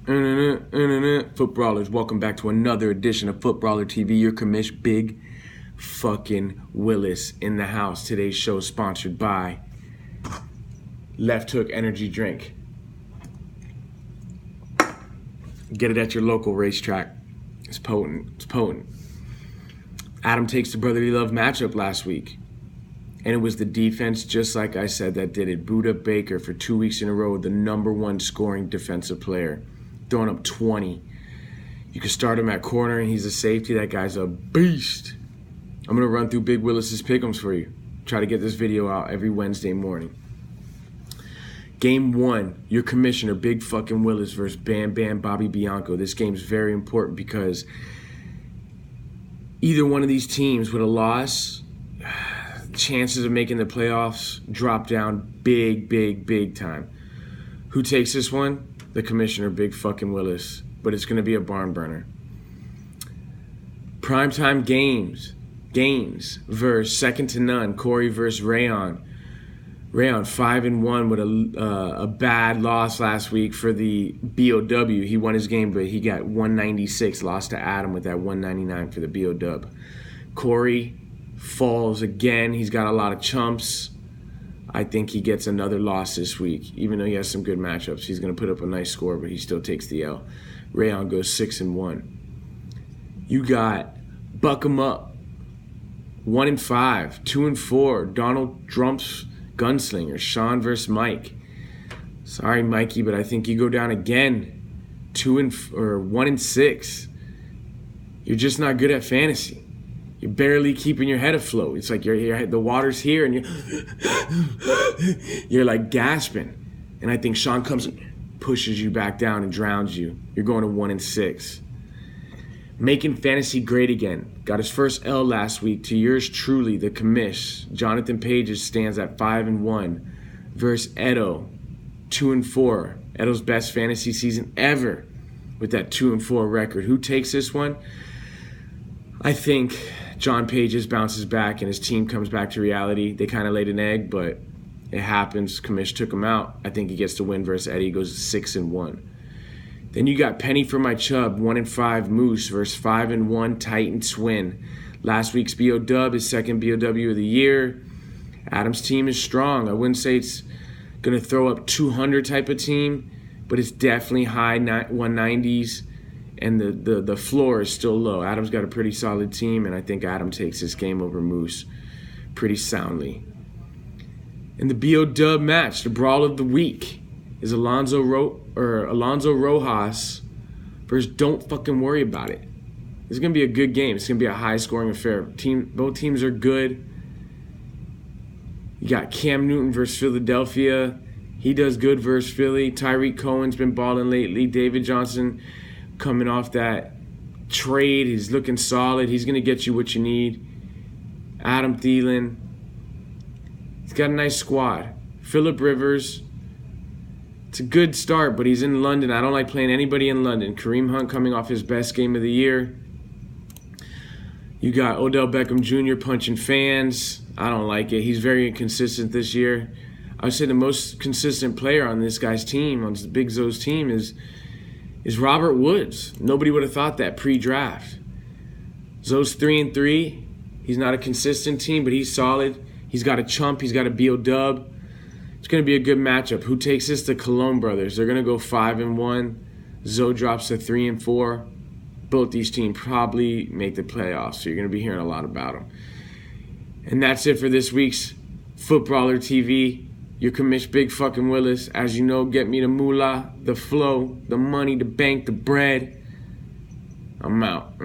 Footbrawlers, welcome back to another edition of Footbrawler TV. Your commish, Big fucking Willis in the house. Today's show is sponsored by Left Hook Energy Drink. Get it at your local racetrack. It's potent. It's potent. Adam takes the brotherly love matchup last week. And it was the defense, just like I said, that did it. Buda Baker for 2 weeks in a row, the #1 scoring defensive player, throwing up 20. You can start him at corner, and he's a safety. That guy's a beast. I'm going to run through Big Willis's pick'ems for you. Try to get this video out every Wednesday morning. Game 1, your commissioner, Big fucking Willis versus Bam Bam Bobby Bianco. This game's very important because either one of these teams with a loss, chances of making the playoffs drop down big time. Who takes this one? The commissioner, Big fucking Willis. But it's going to be a barn burner. Primetime games versus second to none. Corey versus Rayon. Rayon 5-1 with a bad loss last week for the BOW. He won his game, but he got 196. Lost to Adam with that 199 for the BOW. Corey falls again. He's got a lot of chumps. I think he gets another loss this week. Even though he has some good matchups, he's going to put up a nice score, but he still takes the L. Rayon goes 6-1. You got Buck 'em Up, 1-5, 2-4. Donald Trump's gunslinger, Sean versus Mike. Sorry, Mikey, but I think you go down again, 1-6. You're just not good at fantasy. You're barely keeping your head afloat. It's like the water's here and you're like gasping. And I think Sean comes and pushes you back down and drowns you. You're going to 1-6. Making fantasy great again. Got his first L last week to yours truly, the commish. Jonathan Pages stands at 5-1 versus Edo, 2-4. Edo's best fantasy season ever with that 2-4 record. Who takes this one? I think John Pages bounces back and his team comes back to reality. They kind of laid an egg, but it happens. Commish took him out. I think he gets the win versus Eddie. He goes 6-1. Then you got Penny for my Chub, 1-5 Moose versus 5-1 Titan Twin. Last week's BOW, his second BOW of the year. Adam's team is strong. I wouldn't say it's going to throw up 200 type of team, but it's definitely high 190s. And the floor is still low. Adam's got a pretty solid team, and I think Adam takes this game over Moose pretty soundly. In the BOW match, the brawl of the week is Alonzo Rojas versus Don't Fucking Worry About It. This is going to be a good game. It's going to be a high-scoring affair. Both teams are good. You got Cam Newton versus Philadelphia. He does good versus Philly. Tyreek Cohen's been balling lately. David Johnson coming off that trade. He's looking solid. He's going to get you what you need. Adam Thielen. He's got a nice squad. Phillip Rivers. It's a good start, but he's in London. I don't like playing anybody in London. Kareem Hunt coming off his best game of the year. You got Odell Beckham Jr. punching fans. I don't like it. He's very inconsistent this year. I would say the most consistent player on this guy's team, on Big Zo's team, is Robert Woods. Nobody would have thought that pre-draft. Zo's 3-3. He's not a consistent team, but he's solid. He's got a chump. He's got a BOW. It's going to be a good matchup. Who takes this? The Cologne brothers. They're going to go 5-1. Zo drops to 3-4. Both these teams probably make the playoffs, so you're going to be hearing a lot about them. And that's it for this week's Footbrawler TV. Your commish, Big fucking Willis. As you know, get me the moolah, the flow, the money, the bank, the bread. I'm out.